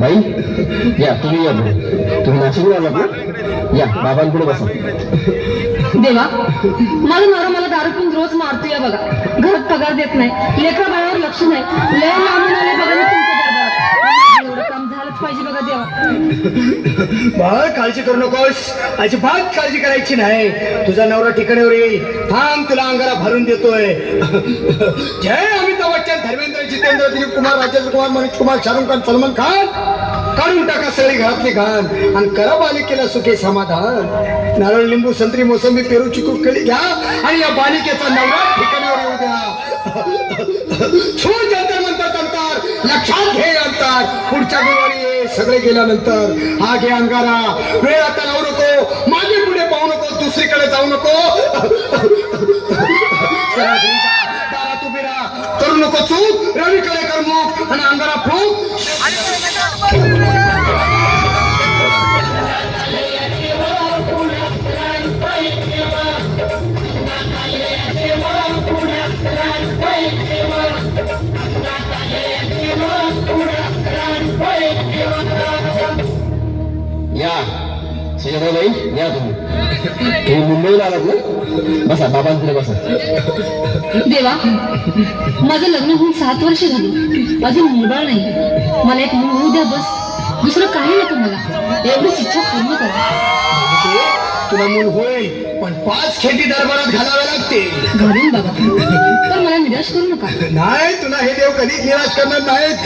बाई या तुम्ही या तुम्ही नाशिक आलात ना या बाबांकडे बसा देवा माझा नवरा मला दारू पिऊन रोज मारतो या बघा घरात पगार देत नाही लेकरा बाळावर लक्ष नाही लय लांबून आले बघा मी तुमच्या दरबारात एवढं काम झालंच पाहिजे बघा देवा बाळ काळजी करू नकोस अजिबात काळजी करायची नाही तुझा नवरा ठिकाणीवर येईल थांब तुला अंगारा भरून देतोय जय अमिताभ बच्चन धर्मेंद्र जितेंद्र दिलीप कुमार राजेंद्र कुमार मनीष कुमार शाहरुख खान सलमान खान काढून टाका सगळी घरातली घाण आणि करा बालिकेला सुखे समाधान नारळ लिंबू संत्री मोसंबी पेरू चिकू केळी घ्या आणि या बालिकेचा नवरा ठिकाणावर येऊ द्या छूट जंतर मंतर अंतर लक्षात घे अंतर पुढच्या गुरुवारी सगळे गेल्यानंतर हा घे अंगारा वेळ आता लावू नको मागे पुढे पाहू नको दुसरीकडे जाऊ नको दारात उभी राहा करू नको चूक रवीकडे कर मुख आणि अंगारा फूक या सुजाताबाई या तुम्ही मुंबईला आलात ना बसा बाबांकडे बसा देवा माझं लग्न होऊन 7 वर्ष झाली अजून मुलबाळ नाही मला एक मूल होऊ द्या बस दुसरं काही नको मला एवढीच इच्छा पूर्ण करा तुला मूल होईल पण 5 खेटी दरबारात घालावे लागतील घालून बाबा पण मला निराश करू नका नाही तुला हे देव कधीच निराश करणार नाहीत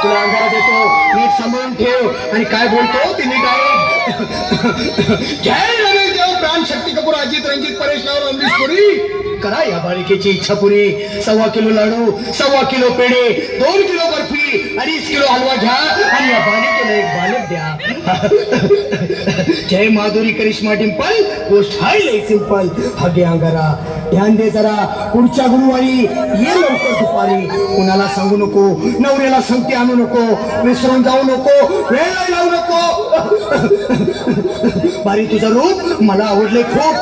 तुला अंधारा देतो नीट सांभाळून ठेव आणि काय बोलतो ते नीट आहे जय रमेश देव प्राण शक्ती कपूर अजित रंजित परेश राव अमरीश पुरी करा या बालिकेची इच्छा पुरी 1.25 किलो लाडू 1.25 किलो पेढे 2 किलो बर्फी 2.5 किलो हलवा घ्या आणि या बालिकेला एक बालक द्या जय माधुरी करिश्मा डिंपल गोष्ट हाय लय सिंपल हगे अंगारा ध्यान दे जरा पुढच्या गुरुवारी ये लवकर दुपारी कुणाला सांगू नको नवऱ्याला संगती आणू नको विसरून जाऊ नको वेळ लावू नको बारी तुझं रूप मला आवडले खूप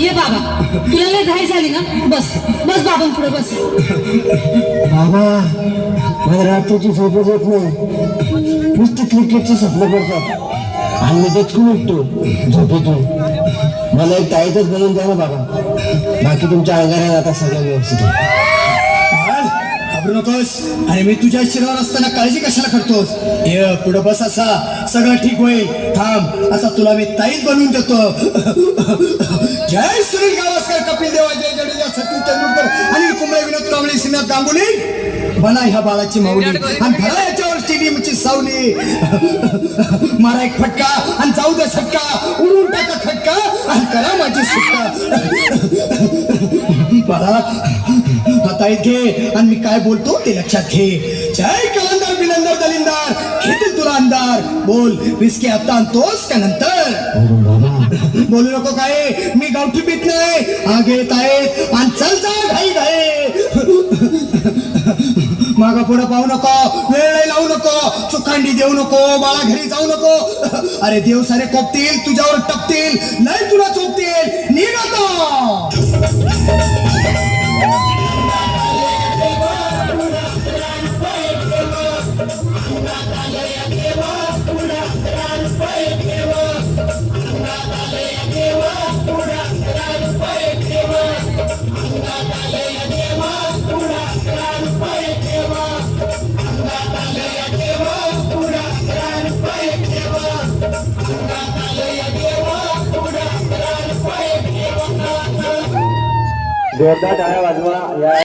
ये बाबा तुला लय घाई झाली ना बस बस बाबांपुढे बस बाबा मला रात्रीची झोपच येत नाही नुसतं क्रिकेटचे स्वप्न करतात आणि मी तेचकून उठतो झोपेतून मला एक ताईतच बनवून द्या ना बाबा बाकी तुमच्या अंगारात आता सगळं व्यवस्थित आहे घाबरू नकोस आणि मी तुझ्या शिरावर असताना काळजी कशाला करतोस ये पुढे बस असा सगळं ठीक होईल थांब आता तुला मी ताईच बनवून देतो जय सुनील गावस्कर कपिल देव जय जडेजा सचिन तेंडुलकर अनिल कुंबळे विनोद कांबळे श्रीनाथ गांगुली बना ह्या बाळाची माऊली आणि धरा याच्यावर स्टेडियमची सावली मारा एक फटका आणि जाऊ दे सटका उडून टाका खटका आणि करा माझी सुटका बाळा आता घे आणि मी काय बोलतो ते लक्षात घे जय कलंदर बिलंदर दलिंदर घेतील तुला अंधार बोल विस्की आता आणतोस का नंतर बोलू नको काय मी गावठी पीत नाही आगे येत आहेत आणि चल जा घाई घाई मागा पुढे पाहू नको वेळ लावू नको चुकांडी देऊ नको बाळा घरी जाऊ नको अरे देव सारे कोपतील तुझ्यावर टपतील नाही तुला चोपतील निघ आता जोरदार टाळ्या वाजवा या